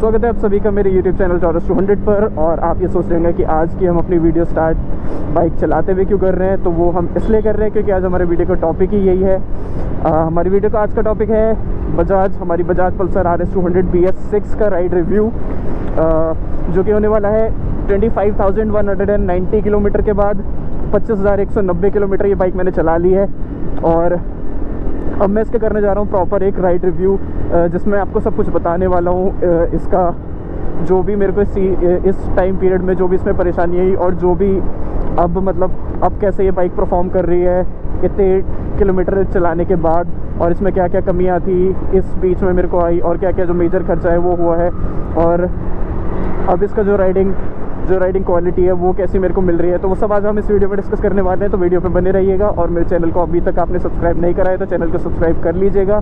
स्वागत है आप सभी का मेरे YouTube चैनल टॉरस 200 पर। और आप ये सोच रहे होंगे कि आज की हम अपनी वीडियो स्टार्ट बाइक चलाते हुए क्यों कर रहे हैं, तो वो हम इसलिए कर रहे हैं क्योंकि आज हमारे वीडियो का टॉपिक ही यही है। हमारी वीडियो का आज का टॉपिक है हमारी बजाज पल्सर RS 200 BS6 का राइड रिव्यू, जो कि होने वाला है 25,190 किलोमीटर के बाद 25,190 किलोमीटर ये बाइक मैंने चला ली है। और अब मैं इसके करने जा रहा हूँ प्रॉपर एक राइड रिव्यू, जिसमें आपको सब कुछ बताने वाला हूँ। इसका जो भी मेरे को इस टाइम पीरियड में जो भी इसमें परेशानी आई और जो भी अब कैसे ये बाइक परफॉर्म कर रही है इतने किलोमीटर चलाने के बाद, और इसमें क्या क्या कमियाँ थी इस बीच में मेरे को आई, और क्या क्या जो मेजर खर्चा है वो हुआ है, और अब इसका जो राइडिंग क्वालिटी है वो कैसी मेरे को मिल रही है, तो वो सब आज हम इस वीडियो में डिस्कस करने वाले हैं। तो वीडियो पे बने रहिएगा। और मेरे चैनल को अभी तक आपने सब्सक्राइब नहीं करा है तो चैनल को सब्सक्राइब कर लीजिएगा।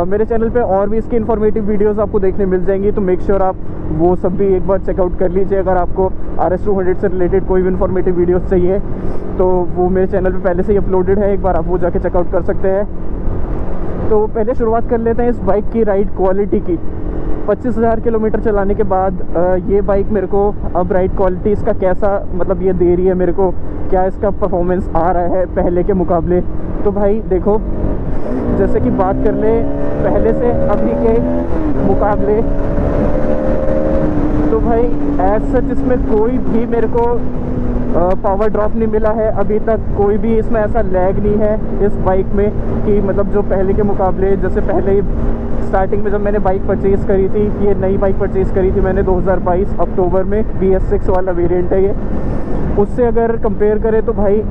मेरे चैनल पे और भी इसकी इन्फॉर्मेटिव वीडियोस आपको देखने मिल जाएंगी, तो मेक श्योर आप वो सब भी एक बार चेकआउट कर लीजिए। अगर आपको RS 200 से रिलेटेड कोई भी इन्फॉर्मेटिव वीडियोज़ चाहिए तो वो मेरे चैनल पर पहले से ही अपलोडेड है, एक बार आप वो जाके चेकआउट कर सकते हैं। तो पहले शुरुआत कर लेते हैं इस बाइक की राइड क्वालिटी की। 25,000 किलोमीटर चलाने के बाद ये बाइक मेरे को अब राइड क्वालिटी इसका कैसा ये दे रही है मेरे को, क्या इसका परफॉर्मेंस आ रहा है पहले के मुकाबले। तो भाई देखो, जैसे कि बात कर ले पहले से अभी के मुकाबले, तो भाई एज सच इसमें कोई भी मेरे को पावर ड्रॉप नहीं मिला है अभी तक। कोई भी इसमें ऐसा लैग नहीं है इस बाइक में कि जो पहले के मुकाबले, जैसे पहले स्टार्टिंग में जब मैंने बाइक परचेज़ करी थी, ये नई बाइक परचेज़ करी थी मैंने 2022 अक्टूबर में, BS6 वाला वेरिएंट है ये, उससे अगर कंपेयर करें तो भाई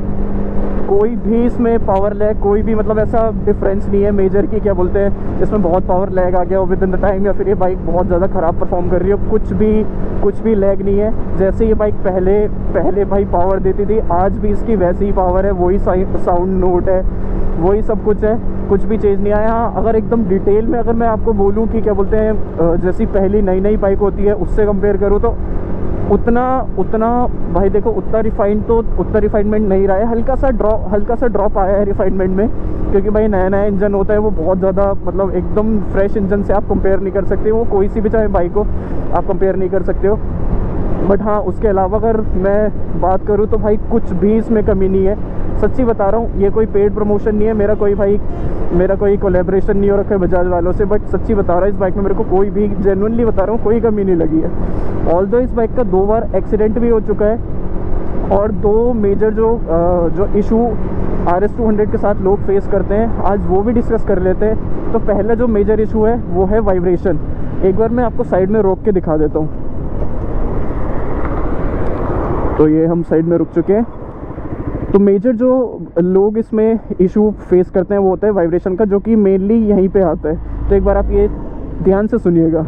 कोई भी इसमें पावर लैग, कोई भी ऐसा डिफरेंस नहीं है मेजर की क्या बोलते हैं इसमें बहुत पावर लैग आ गया हो विद इन द टाइम, या फिर ये बाइक बहुत ज़्यादा ख़राब परफॉर्म कर रही हो, कुछ भी लैग नहीं है। जैसे ये बाइक पहले भाई पावर देती थी, आज भी इसकी वैसी ही पावर है, वही साउंड नोट है, वही सब कुछ है, कुछ भी चेंज नहीं आया। हाँ, अगर एकदम डिटेल में अगर मैं आपको बोलूँ कि क्या बोलते हैं जैसी पहली नई बाइक होती है उससे कंपेयर करूँ तो उतना भाई देखो उतना रिफाइनमेंट नहीं रहा है। हल्का सा ड्रॉप आया है रिफाइनमेंट में, क्योंकि भाई नया इंजन होता है, वो बहुत ज़्यादा एकदम फ्रेश इंजन से आप कंपेयर नहीं कर सकते, वो कोई सी भी चाहे बाइक को आप कंपेयर नहीं कर सकते हो। बट हाँ, उसके अलावा अगर मैं बात करूँ तो भाई कुछ भी इसमें कमी नहीं है। सच्ची बता रहा हूँ, ये कोई पेड प्रमोशन नहीं है, मेरा कोई कोलैबोरेशन नहीं हो रखा है बजाज वालों से, बट सच्ची बता रहा हूँ इस बाइक में मेरे को कोई भी, जेन्युइनली बता रहा हूँ, कोई कमी नहीं लगी है। ऑल्दो इस बाइक का 2 बार एक्सीडेंट भी हो चुका है, और 2 मेजर जो इशू RS 200 के साथ लोग फेस करते हैं, आज वो भी डिस्कस कर लेते हैं। तो पहला जो मेजर इशू है वो है वाइब्रेशन। एक बार मैं आपको साइड में रोक के दिखा देता हूँ। तो ये हम साइड में रुक चुके हैं। तो मेजर जो लोग इसमें इशू फेस करते हैं वो होता है वाइब्रेशन का, जो कि मेनली यहीं पे आता है। तो एक बार आप ये ध्यान से सुनिएगा।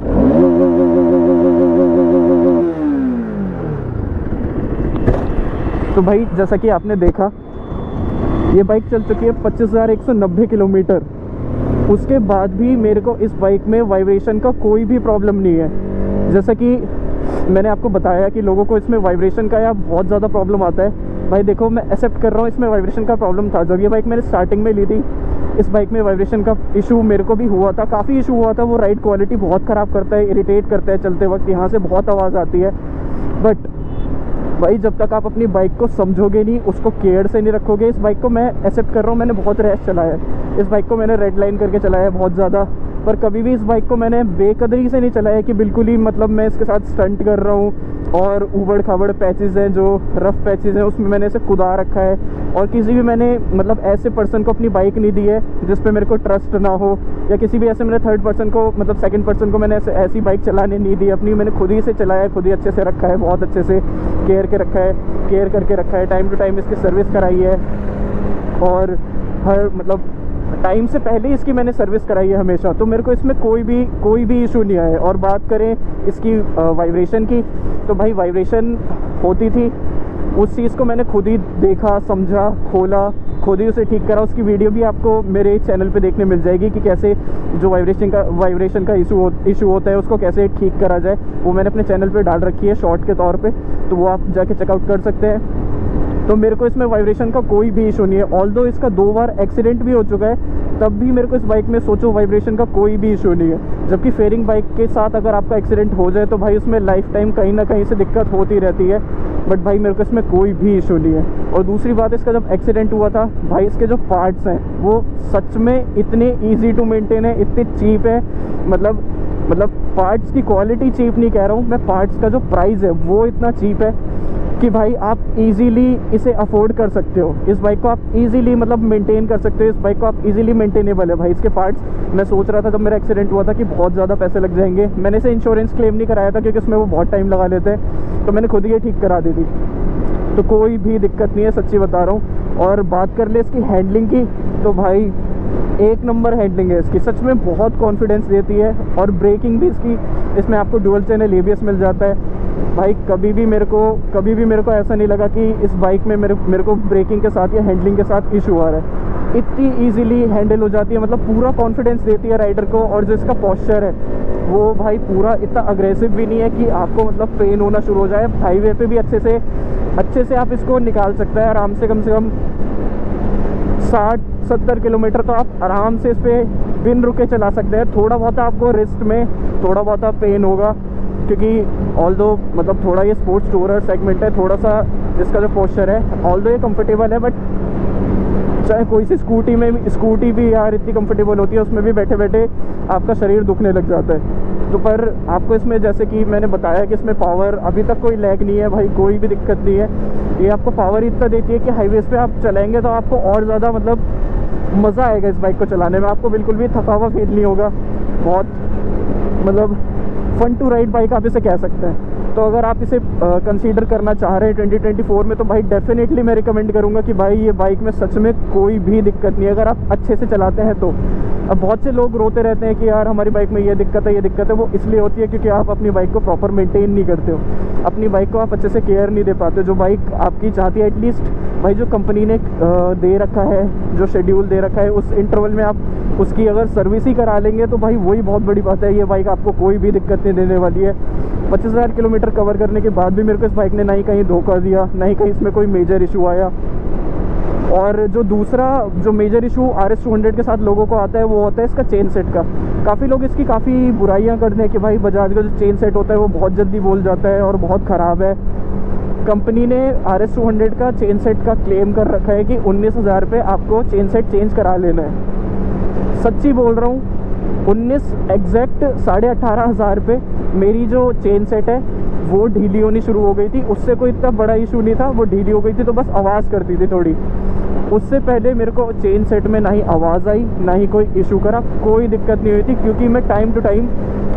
तो भाई जैसा कि आपने देखा, ये बाइक चल चुकी है 25,190 किलोमीटर, उसके बाद भी मेरे को इस बाइक में वाइब्रेशन का कोई भी प्रॉब्लम नहीं है। जैसा कि मैंने आपको बताया कि लोगों को इसमें वाइब्रेशन का या बहुत ज़्यादा प्रॉब्लम आता है। भाई देखो, मैं एक्सेप्ट कर रहा हूँ इसमें वाइब्रेशन का प्रॉब्लम था। जब ये बाइक मैंने स्टार्टिंग में ली थी, इस बाइक में वाइब्रेशन का इशू मेरे को भी हुआ था, काफ़ी इशू हुआ था। वो राइड क्वालिटी बहुत ख़राब करता है, इरिटेट करता है चलते वक्त, यहाँ से बहुत आवाज़ आती है। बट भाई जब तक आप अपनी बाइक को समझोगे नहीं, उसको केयर से नहीं रखोगे, इस बाइक को मैं एक्सेप्ट कर रहा हूँ, मैंने बहुत रैश चलाया है इस बाइक को, मैंने रेड लाइन करके चलाया है बहुत ज़्यादा, पर कभी भी इस बाइक को मैंने बेकदरी से नहीं चलाया कि बिल्कुल ही मैं इसके साथ स्टंट कर रहा हूँ। और ऊबड़ खाबड़ पैचेज़ हैं, जो रफ़ पैचेज़ हैं, उसमें मैंने इसे कुदा रखा है। और किसी भी मैंने ऐसे पर्सन को अपनी बाइक नहीं दी है जिस पे मेरे को ट्रस्ट ना हो, या किसी भी ऐसे मैंने थर्ड पर्सन को सेकंड पर्सन को मैंने ऐसी बाइक चलाने नहीं दी अपनी। मैंने खुद ही से चलाया है, खुद ही अच्छे से रखा है, बहुत अच्छे से केयर करके रखा है, टाइम टू टाइम इसकी सर्विस कराई है, और हर टाइम से पहले इसकी मैंने सर्विस कराई है हमेशा। तो मेरे को इसमें कोई भी इशू नहीं आया। और बात करें इसकी वाइब्रेशन की, तो भाई वाइब्रेशन होती थी, उस चीज़ को मैंने खुद ही देखा, समझा, खोला, खुद ही उसे ठीक करा। उसकी वीडियो भी आपको मेरे चैनल पे देखने मिल जाएगी कि कैसे जो वाइब्रेशन का इशू होता है उसको कैसे ठीक करा जाए। वो मैंने अपने चैनल पे डाल रखी है शॉर्ट के तौर पे, तो वो आप जाके चेकआउट कर सकते हैं। तो मेरे को इसमें वाइब्रेशन का कोई भी इशू नहीं है। ऑल्दो इसका 2 बार एक्सीडेंट भी हो चुका है, तब भी मेरे को इस बाइक में सोचो वाइब्रेशन का कोई भी इशू नहीं है। जबकि फेयरिंग बाइक के साथ अगर आपका एक्सीडेंट हो जाए तो भाई उसमें लाइफ टाइम कहीं ना कहीं से दिक्कत होती रहती है, बट भाई मेरे को इसमें कोई भी इशू नहीं है। और दूसरी बात, इसका जब एक्सीडेंट हुआ था भाई, इसके जो पार्ट्स हैं वो सच में इतने ईजी टू मेंटेन है, इतने चीप है। मतलब पार्ट्स की क्वालिटी चीप नहीं कह रहा हूँ मैं, पार्ट्स का जो प्राइस है वो इतना चीप है कि भाई आप इजीली इसे अफोर्ड कर सकते हो। इस बाइक को आप इजीली मतलब मेंटेन कर सकते हो, इस बाइक को आप इजीली मेंटेनेबल है भाई। इसके पार्ट्स मैं सोच रहा था जब मेरा एक्सीडेंट हुआ था कि बहुत ज़्यादा पैसे लग जाएंगे, मैंने इसे इंश्योरेंस क्लेम नहीं कराया था क्योंकि उसमें वो बहुत टाइम लगा लेते हैं, तो मैंने खुद ही ये ठीक करा दी थी। तो कोई भी दिक्कत नहीं है, सच्ची बता रहा हूँ। और बात कर ले इसकी हैंडलिंग की, तो भाई एक नंबर हैंडलिंग है इसकी, सच में बहुत कॉन्फिडेंस देती है। और ब्रेकिंग भी इसकी, इसमें आपको डुअल चैनल ABS मिल जाता है भाई। कभी भी मेरे को ऐसा नहीं लगा कि इस बाइक में मेरे को ब्रेकिंग के साथ या हैंडलिंग के साथ इशू आ रहा है। इतनी इजीली हैंडल हो जाती है, मतलब पूरा कॉन्फिडेंस देती है राइडर को। और जो इसका पोस्चर है वो भाई पूरा इतना अग्रेसिव भी नहीं है कि आपको मतलब पेन होना शुरू हो जाए। हाईवे पे भी अच्छे से आप इसको निकाल सकते हैं आराम से कम 60-70 किलोमीटर तो आप आराम से इस पर बिन रुके चला सकते हैं। थोड़ा बहुत आपको रिस्ट में थोड़ा बहुत पेन होगा क्योंकि ऑल्दो मतलब थोड़ा ये स्पोर्ट्स टूरर सेगमेंट है, थोड़ा सा इसका जो पोस्चर है ऑल्दो ये कंफर्टेबल है, बट चाहे कोई सी स्कूटी भी यार इतनी कंफर्टेबल होती है, उसमें भी बैठे बैठे आपका शरीर दुखने लग जाता है। तो पर आपको इसमें जैसे कि मैंने बताया कि इसमें पावर अभी तक कोई लैग नहीं है भाई, कोई भी दिक्कत नहीं है। ये आपको पावर इतना देती है कि हाईवेज़ पे आप चलाएंगे तो आपको और ज़्यादा मतलब मज़ा आएगा इस बाइक को चलाने में, आपको बिल्कुल भी थकावा फील नहीं होगा। बहुत मतलब फन टू राइड बाइक आप इसे कह सकते हैं। तो अगर आप इसे कंसीडर करना चाह रहे हैं 2024 में, तो भाई डेफिनेटली मैं रिकमेंड करूंगा कि भाई ये बाइक में सच में कोई भी दिक्कत नहीं है अगर आप अच्छे से चलाते हैं तो। अब बहुत से लोग रोते रहते हैं कि यार हमारी बाइक में ये दिक्कत है, वो इसलिए होती है क्योंकि आप अपनी बाइक को प्रॉपर मेंटेन नहीं करते हो, अपनी बाइक को आप अच्छे से केयर नहीं दे पाते। जो बाइक आपकी चाहती है एटलीस्ट भाई, जो कंपनी ने दे रखा है, जो शेड्यूल दे रखा है, उस इंटरवल में आप उसकी अगर सर्विस ही करा लेंगे तो भाई वही बहुत बड़ी बात है। ये बाइक आपको कोई भी दिक्कत नहीं देने वाली है। 25,000 किलोमीटर कवर करने के बाद भी मेरे को इस बाइक ने ना ही कहीं धोखा दिया, ना ही कहीं इसमें कोई मेजर इशू आया। और जो दूसरा जो मेजर इशू RS 200 के साथ लोगों को आता है वो होता है इसका चेन सेट का। काफ़ी लोग इसकी काफ़ी बुराइयां करते हैं कि भाई बजाज का जो चेन सेट होता है वो बहुत जल्दी बोल जाता है और बहुत ख़राब है। कंपनी ने RS 200 का चेन सेट का क्लेम कर रखा है कि 19,000 पे आपको चेन सेट चेंज करा लेना है। सच्ची बोल रहा हूँ, 19 एग्जैक्ट 18,500 पे मेरी जो चेन सेट है वो ढीली होनी शुरू हो गई थी। उससे कोई इतना बड़ा इशू नहीं था, वो ढीली हो गई थी तो बस आवाज़ करती थी थोड़ी। उससे पहले मेरे को चेन सेट में ना ही आवाज़ आई, ना ही कोई इशू करा, कोई दिक्कत नहीं हुई थी क्योंकि मैं टाइम टू टाइम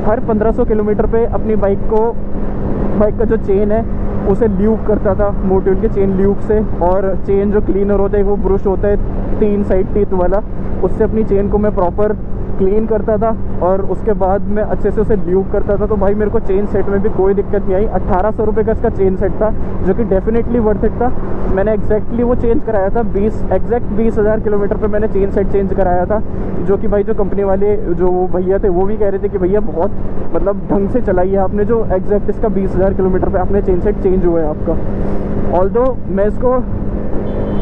हर 1500 किलोमीटर पे अपनी बाइक का जो चेन है उसे ल्यूब करता था मोटिव के चेन ल्यूब से। और चेन जो क्लीनर होता है वो ब्रश होता है 3 साइड टीथ वाला, उससे अपनी चेन को मैं प्रॉपर क्लीन करता था और उसके बाद मैं अच्छे से उसे ल्यूब करता था। तो भाई मेरे को चेन सेट में भी कोई दिक्कत नहीं आई। 1800 रुपये का इसका चेन सेट था जो कि डेफिनेटली वर्थ इट था। मैंने एग्जैक्टली वो चेंज कराया था 20,000 किलोमीटर पे मैंने चेन सेट चेंज कराया था, जो कि भाई जो कंपनी वाले जो भैया थे वो भी कह रहे थे कि भैया बहुत मतलब ढंग से चलाइए आपने, जो एग्जैक्ट इसका 20,000 किलोमीटर पर आपने चेन सेट चेंज हुआ है आपका। ऑल्दो मैं इसको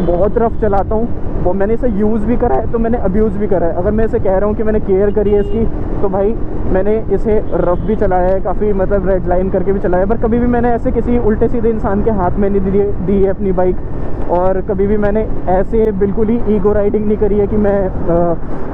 बहुत रफ चलाता हूँ, वो मैंने इसे यूज़ भी करा है तो मैंने अब्यूज़ भी करा है। अगर मैं इसे कह रहा हूँ कि मैंने केयर करी है इसकी, तो भाई मैंने इसे रफ भी चलाया है, काफ़ी मतलब रेड लाइन करके भी चलाया है, पर कभी भी मैंने ऐसे किसी उल्टे सीधे इंसान के हाथ में नहीं दी है अपनी बाइक। और कभी भी मैंने ऐसे बिल्कुल ही ईगो राइडिंग नहीं करी है कि मैं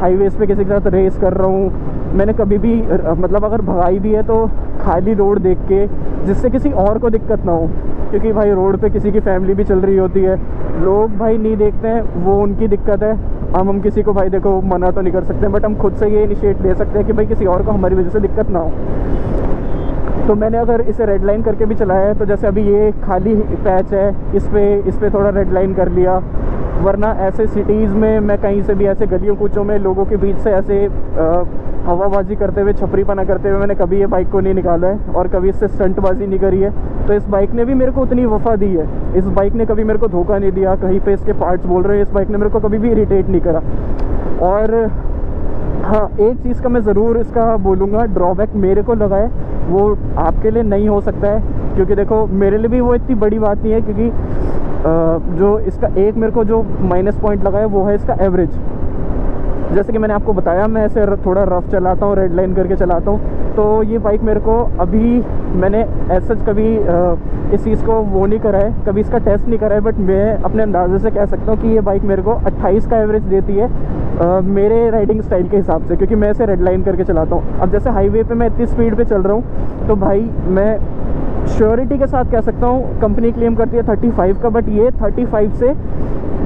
हाईवेज़ पे किसी के साथ रेस कर रहा हूँ। मैंने कभी भी मतलब अगर भगाई भी है तो खाली रोड देख के, जिससे किसी और को दिक्कत ना हो, क्योंकि भाई रोड पे किसी की फैमिली भी चल रही होती है, लोग भाई नहीं देखते हैं, वो उनकी दिक्कत है। हम किसी को भाई देखो मना तो नहीं कर सकते, बट हम खुद से ये इनिशिएट ले सकते हैं कि भाई किसी और को हमारी वजह से दिक्कत ना हो। तो मैंने अगर इसे रेड लाइन करके भी चलाया है, तो जैसे अभी ये खाली पैच है, इस पे थोड़ा रेड लाइन कर लिया। वरना ऐसे सिटीज़ में मैं कहीं से भी ऐसे गलियों कूचों में लोगों के बीच से ऐसे हवाबाजी करते हुए, छपरीपना करते हुए मैंने कभी ये बाइक को नहीं निकाला है और कभी इससे स्टंटबाजी नहीं करी है। तो इस बाइक ने भी मेरे को उतनी वफा दी है, इस बाइक ने कभी मेरे को धोखा नहीं दिया। कहीं पे इसके पार्ट्स बोल रहे हैं, इस बाइक ने मेरे को कभी भी इरिटेट नहीं करा। और हाँ, एक चीज़ का मैं ज़रूर इसका बोलूँगा, ड्रॉबैक मेरे को लगा है, वो आपके लिए नहीं हो सकता है, क्योंकि देखो मेरे लिए भी वो इतनी बड़ी बात नहीं है, क्योंकि जो इसका एक मेरे को जो माइनस पॉइंट लगा है वो है इसका एवरेज। जैसे कि मैंने आपको बताया, मैं ऐसे थोड़ा रफ चलाता हूँ, रेड लाइन करके चलाता हूँ। तो ये बाइक मेरे को अभी मैंने ऐसा कभी इस चीज़ को वो नहीं करा है, कभी इसका टेस्ट नहीं करा है, बट मैं अपने अंदाजे से कह सकता हूँ कि ये बाइक मेरे को 28 का एवरेज देती है मेरे राइडिंग स्टाइल के हिसाब से, क्योंकि मैं ऐसे रेड लाइन करके चलाता हूँ। अब जैसे हाईवे पे मैं इतनी स्पीड पे चल रहा हूँ, तो भाई मैं श्योरिटी के साथ कह सकता हूँ, कंपनी क्लेम करती है 35 का, बट ये 35 से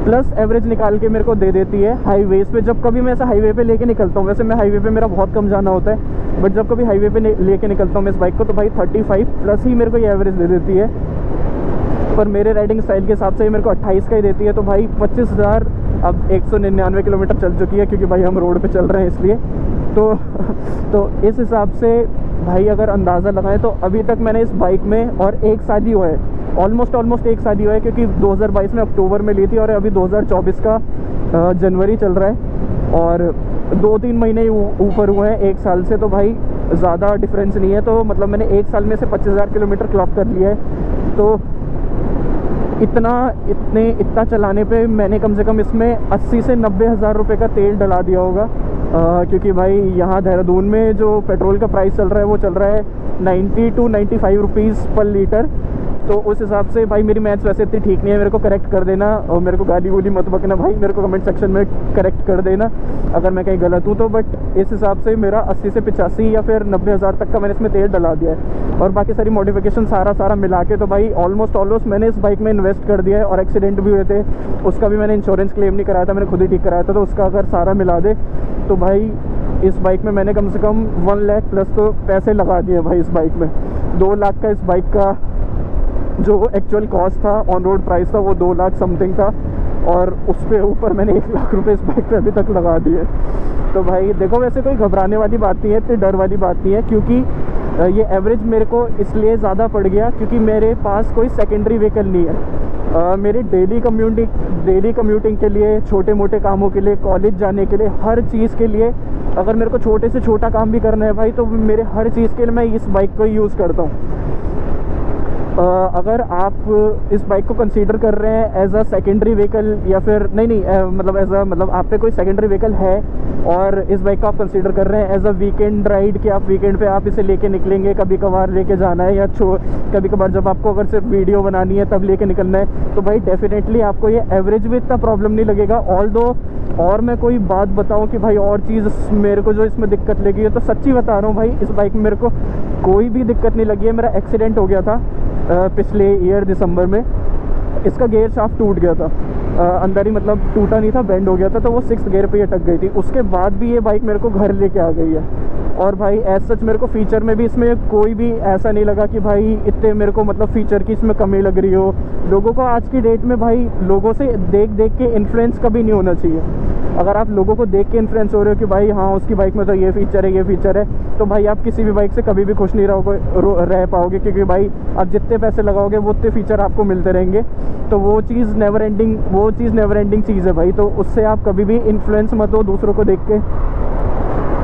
प्लस एवरेज निकाल के मेरे को दे देती है हाईवेज पे। जब कभी मैं ऐसा हाईवे पे लेके निकलता हूँ, वैसे मैं हाईवे पे मेरा बहुत कम जाना होता है, बट जब कभी हाईवे पे लेके निकलता हूँ मैं इस बाइक को, तो भाई 35 प्लस ही मेरे को ये एवरेज दे देती है। पर मेरे राइडिंग स्टाइल के हिसाब से ये मेरे को 28 का ही देती है। तो भाई 25,000 अब 199 किलोमीटर चल चुकी है, क्योंकि भाई हम रोड पे चल रहे हैं इसलिए। तो इस हिसाब से भाई अगर अंदाज़ा लगाएं तो अभी तक मैंने इस बाइक में, और एक साल ही हुआ है, ऑलमोस्ट एक साल ही हुआ है, क्योंकि 2022 में अक्टूबर में ली थी और अभी 2024 का जनवरी चल रहा है, और 2-3 महीने ही ऊपर हुए हैं एक साल से। तो भाई ज़्यादा डिफरेंस नहीं है। तो मतलब मैंने एक साल में से 25,000 किलोमीटर क्लॉक कर लिया है। तो इतना चलाने पे मैंने कम से कम इसमें 80 से 90 हज़ार रुपये का तेल डला दिया होगा, क्योंकि भाई यहाँ देहरादून में जो पेट्रोल का प्राइस चल रहा है वो चल रहा है 90 to 95 रुपीज़ पर लीटर। तो उस हिसाब से भाई मेरी मैथ्स वैसे इतनी ठीक नहीं है, मेरे को करेक्ट कर देना, और मेरे को गाली वूली मत बकना भाई, मेरे को कमेंट सेक्शन में करेक्ट कर देना अगर मैं कहीं गलत हूँ तो। बट इस हिसाब से मेरा 80 से 85 या फिर 90 हज़ार तक का मैंने इसमें तेल डला दिया है, और बाकी सारी मॉडिफिकेशन सारा मिला के तो भाई ऑलमोस्ट मैंने इस बाइक में इन्वेस्ट कर दिया है। और एक्सीडेंट भी हुए थे, उसका भी मैंने इंश्योरेंस क्लेम नहीं कराया था, मैंने खुद ही ठीक कराया था। तो उसका अगर सारा मिला दे तो भाई इस बाइक में मैंने कम से कम 1 लाख प्लस तो पैसे लगा दिए भाई इस बाइक में। 2 लाख का इस बाइक का जो एक्चुअल कॉस्ट था, ऑन रोड प्राइस था, वो 2 लाख समथिंग था, और उस पे ऊपर मैंने 1 लाख रुपए इस बाइक पे अभी तक लगा दिए। तो भाई देखो, वैसे कोई घबराने वाली बात नहीं है, इतनी डर वाली बात नहीं है, क्योंकि ये एवरेज मेरे को इसलिए ज़्यादा पड़ गया क्योंकि मेरे पास कोई सेकेंडरी व्हीकल नहीं है। मेरी डेली कम्यूटिंग के लिए, छोटे मोटे कामों के लिए, कॉलेज जाने के लिए, हर चीज़ के लिए, अगर मेरे को छोटे से छोटा काम भी करना है भाई, तो मेरे हर चीज़ के लिए मैं इस बाइक को यूज़ करता हूँ। अगर आप इस बाइक को कंसीडर कर रहे हैं एज अ सेकेंडरी व्हीकल, या फिर मतलब आप पे कोई सेकेंडरी व्हीकल है और इस बाइक को आप कंसीडर कर रहे हैं एज अ वीकेंड राइड, कि आप वीकेंड पे आप इसे लेके निकलेंगे, कभी कभार लेके जाना है, या कभी कभार जब आपको अगर सिर्फ वीडियो बनानी है तब लेके निकलना है, तो भाई डेफिनेटली आपको ये एवरेज भी इतना प्रॉब्लम नहीं लगेगा। और मैं कोई बात बताऊं कि भाई और चीज़ मेरे को जो इसमें दिक्कत लगी है, तो सच्ची बता रहा हूँ भाई, इस बाइक में मेरे को कोई भी दिक्कत नहीं लगी है। मेरा एक्सीडेंट हो गया था पिछले ईयर दिसंबर में, इसका गियर शाफ्ट टूट गया था, अंदर ही, मतलब टूटा नहीं था, बेंड हो गया था, तो वो 6th गियर पे अटक गई थी। उसके बाद भी ये बाइक मेरे को घर लेके आ गई है। और भाई एज सच मेरे को फीचर में भी इसमें कोई भी ऐसा नहीं लगा कि भाई इतने मेरे को मतलब फ़ीचर की इसमें कमी लग रही हो। लोगों को आज की डेट में भाई लोगों से देख के इन्फ्लुएंस कभी नहीं होना चाहिए। अगर आप लोगों को देख के इन्फ्लुएंस हो रहे हो कि भाई हाँ उसकी बाइक में तो ये फ़ीचर है, तो भाई आप किसी भी बाइक से कभी भी खुश नहीं रह पाओगे, क्योंकि भाई आप जितने पैसे लगाओगे वो उतने फ़ीचर आपको मिलते रहेंगे। तो वो चीज़ नेवर एंडिंग चीज़ है भाई। तो उससे आप कभी भी इन्फ्लुएंस मत हो दूसरों को देख के।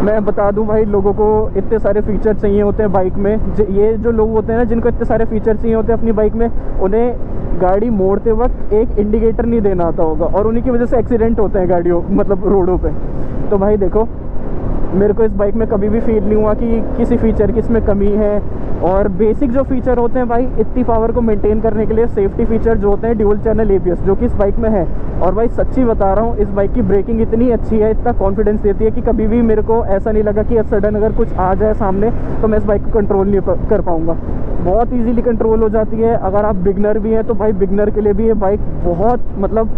मैं बता दूं भाई, लोगों को इतने सारे फीचर चाहिए होते हैं बाइक में। ये जो लोग होते हैं ना, जिनको इतने सारे फीचर चाहिए होते हैं अपनी बाइक में, उन्हें गाड़ी मोड़ते वक्त एक इंडिकेटर नहीं देना आता होगा, और उन्हीं की वजह से एक्सीडेंट होते हैं गाड़ियों, मतलब रोडों पे। तो भाई देखो, मेरे को इस बाइक में कभी भी फील नहीं हुआ कि किसी फीचर की इसमें कमी है। और बेसिक जो फीचर होते हैं भाई, इतनी पावर को मेंटेन करने के लिए सेफ्टी फीचर जो होते हैं, ड्यूल चैनल ABS जो कि इस बाइक में है। और भाई सच्ची बता रहा हूँ, इस बाइक की ब्रेकिंग इतनी अच्छी है, इतना कॉन्फिडेंस देती है कि कभी भी मेरे को ऐसा नहीं लगा कि सडन अगर कुछ आ जाए सामने तो मैं इस बाइक को कंट्रोल नहीं कर पाऊँगा। बहुत ईजीली कंट्रोल हो जाती है। अगर आप बिगनर भी हैं तो भाई बिगनर के लिए भी ये बाइक बहुत मतलब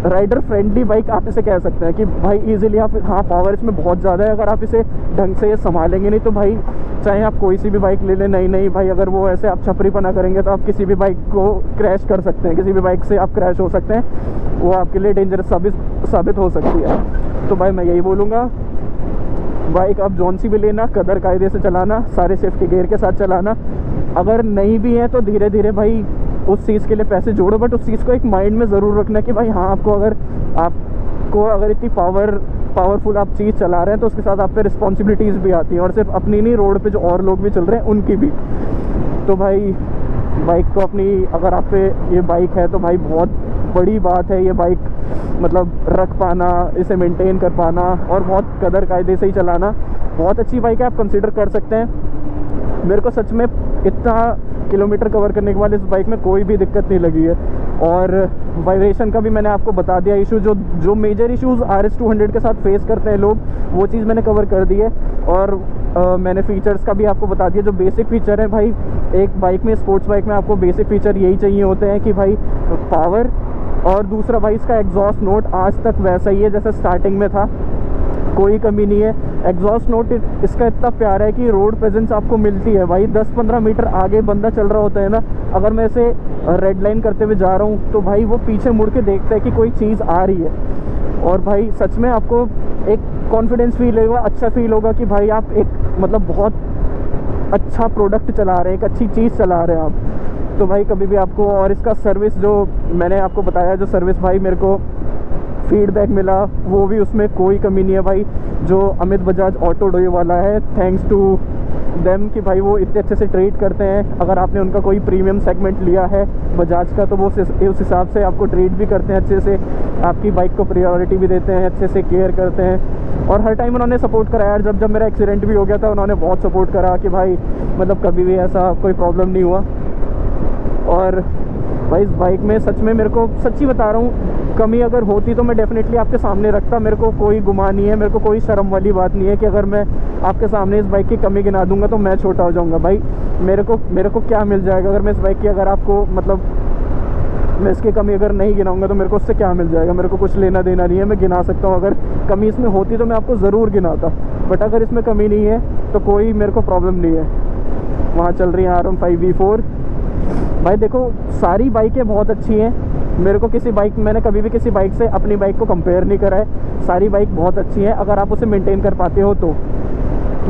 राइडर फ्रेंडली बाइक आप इसे कह सकते हैं कि भाई इजीली आप, हाँ पावर इसमें बहुत ज़्यादा है, अगर आप इसे ढंग से संभालेंगे नहीं तो भाई चाहे आप कोई सी भी बाइक ले लें, नहीं भाई अगर वो ऐसे आप छपरीपना करेंगे तो आप किसी भी बाइक को क्रैश कर सकते हैं, किसी भी बाइक से आप क्रैश हो सकते हैं, वो आपके लिए डेंजरस साबित हो सकती है। तो भाई मैं यही बोलूँगा, बाइक आप जौन सी भी लेना, कदर कायदे से चलाना, सारे सेफ्टी गियर के साथ चलाना। अगर नहीं भी है तो धीरे धीरे भाई उस चीज़ के लिए पैसे जोड़ो, बट उस चीज़ को एक माइंड में ज़रूर रखना कि भाई हाँ आपको अगर इतनी पावरफुल आप चीज़ चला रहे हैं तो उसके साथ आप पे रिस्पॉन्सिबिलिटीज़ भी आती हैं, और सिर्फ अपनी नहीं, रोड पे जो और लोग भी चल रहे हैं उनकी भी। तो भाई बाइक को अपनी, अगर आप पे ये बाइक है तो भाई बहुत बड़ी बात है ये बाइक मतलब रख पाना, इसे मेंटेन कर पाना और बहुत कदर कायदे से ही चलाना। बहुत अच्छी बाइक है, आप कंसिडर कर सकते हैं। मेरे को सच में इतना किलोमीटर कवर करने के बाद इस बाइक में कोई भी दिक्कत नहीं लगी है। और वाइब्रेशन का भी मैंने आपको बता दिया इशू, जो मेजर इश्यूज़ RS 200 के साथ फेस करते हैं लोग, वो चीज़ मैंने कवर कर दी है। और मैंने फ़ीचर्स का भी आपको बता दिया, जो बेसिक फ़ीचर है भाई एक बाइक में, स्पोर्ट्स बाइक में आपको बेसिक फ़ीचर यही चाहिए होते हैं कि भाई पावर, और दूसरा भाई इसका एग्जॉस्ट नोट आज तक वैसा ही है जैसे स्टार्टिंग में था, कोई कमी नहीं है। एग्जॉस्ट नोट इसका इतना प्यारा है कि रोड प्रेजेंस आपको मिलती है भाई। 10-15 मीटर आगे बंदा चल रहा होता है ना, अगर मैं इसे रेड लाइन करते हुए जा रहा हूँ तो भाई वो पीछे मुड़ के देखता है कि कोई चीज़ आ रही है। और भाई सच में आपको एक कॉन्फिडेंस फील होगा, अच्छा फील होगा कि भाई आप एक मतलब बहुत अच्छा प्रोडक्ट चला रहे हैं, एक अच्छी चीज़ चला रहे हैं आप। तो भाई कभी भी आपको, और इसका सर्विस जो मैंने आपको बताया, जो सर्विस भाई मेरे को फीडबैक मिला वो भी, उसमें कोई कमी नहीं है भाई। जो अमित बजाज ऑटो डोयो वाला है, थैंक्स टू देम कि भाई वो इतने अच्छे से ट्रीट करते हैं। अगर आपने उनका कोई प्रीमियम सेगमेंट लिया है बजाज का तो वो उस हिसाब से आपको ट्रीट भी करते हैं अच्छे से, आपकी बाइक को प्रायोरिटी भी देते हैं, अच्छे से केयर करते हैं। और हर टाइम उन्होंने सपोर्ट करा यार। जब मेरा एक्सीडेंट भी हो गया था उन्होंने बहुत सपोर्ट करा कि भाई मतलब कभी भी ऐसा कोई प्रॉब्लम नहीं हुआ। और भाई इस बाइक में सच में मेरे को, सच्ची बता रहा हूँ, कमी अगर होती तो मैं डेफिनेटली आपके सामने रखता। मेरे को कोई गुमान नहीं है, मेरे को कोई शर्म वाली बात नहीं है कि अगर मैं आपके सामने इस बाइक की कमी गिना दूंगा तो मैं छोटा हो जाऊंगा। भाई मेरे को क्या मिल जाएगा अगर मैं इस बाइक की, अगर आपको मतलब मैं इसकी कमी अगर नहीं गिनाऊंगा तो मेरे को उससे क्या मिल जाएगा? मेरे को कुछ लेना देना नहीं है। मैं गिना सकता हूँ, अगर कमी इसमें होती तो मैं आपको ज़रूर गिनाता, बट अगर इसमें कमी नहीं है तो कोई मेरे को प्रॉब्लम नहीं है। वहाँ चल रही है R15 V4। भाई देखो सारी बाइकें बहुत अच्छी हैं, मेरे को किसी बाइक, मैंने कभी भी किसी बाइक से अपनी बाइक को कंपेयर नहीं करा है। सारी बाइक बहुत अच्छी हैं अगर आप उसे मेंटेन कर पाते हो तो।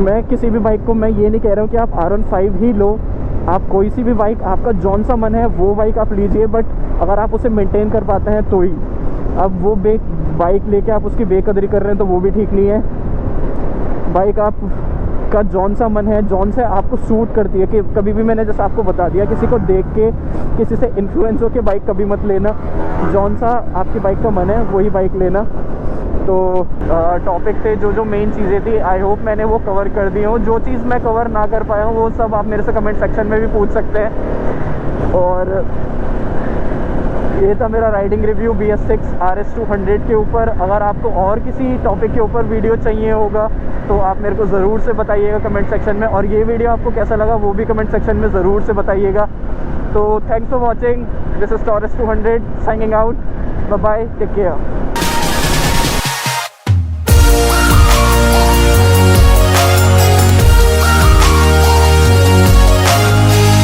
मैं किसी भी बाइक को, मैं ये नहीं कह रहा हूँ कि आप R15 ही लो, आप कोई सी भी बाइक, आपका जौन सा मन है वो बाइक आप लीजिए, बट अगर आप उसे मेंटेन कर पाते हैं तो ही। अब वो बाइक लेके आप उसकी बेकदरी कर रहे हैं तो वो भी ठीक नहीं है। बाइक आप का जौन सा मन है, जौन से आपको सूट करती है, कि कभी भी मैंने जैसे आपको बता दिया, किसी को देख के किसी से इन्फ्लुएंस हो के बाइक कभी मत लेना। जौन सा आपकी बाइक का मन है वही बाइक लेना। तो टॉपिक पे जो मेन चीज़ें थी, आई होप मैंने वो कवर कर दी हूँ। जो चीज़ मैं कवर ना कर पाया हूँ वो सब आप मेरे से कमेंट सेक्शन में भी पूछ सकते हैं। और ये था मेरा राइडिंग रिव्यू BS6 RS 200 के ऊपर। अगर आपको और किसी टॉपिक के ऊपर वीडियो चाहिए होगा तो आप मेरे को ज़रूर से बताइएगा कमेंट सेक्शन में, और ये वीडियो आपको कैसा लगा वो भी कमेंट सेक्शन में ज़रूर से बताइएगा। तो thanks for watching, this is Taurus 200 signing out, bye bye, take care.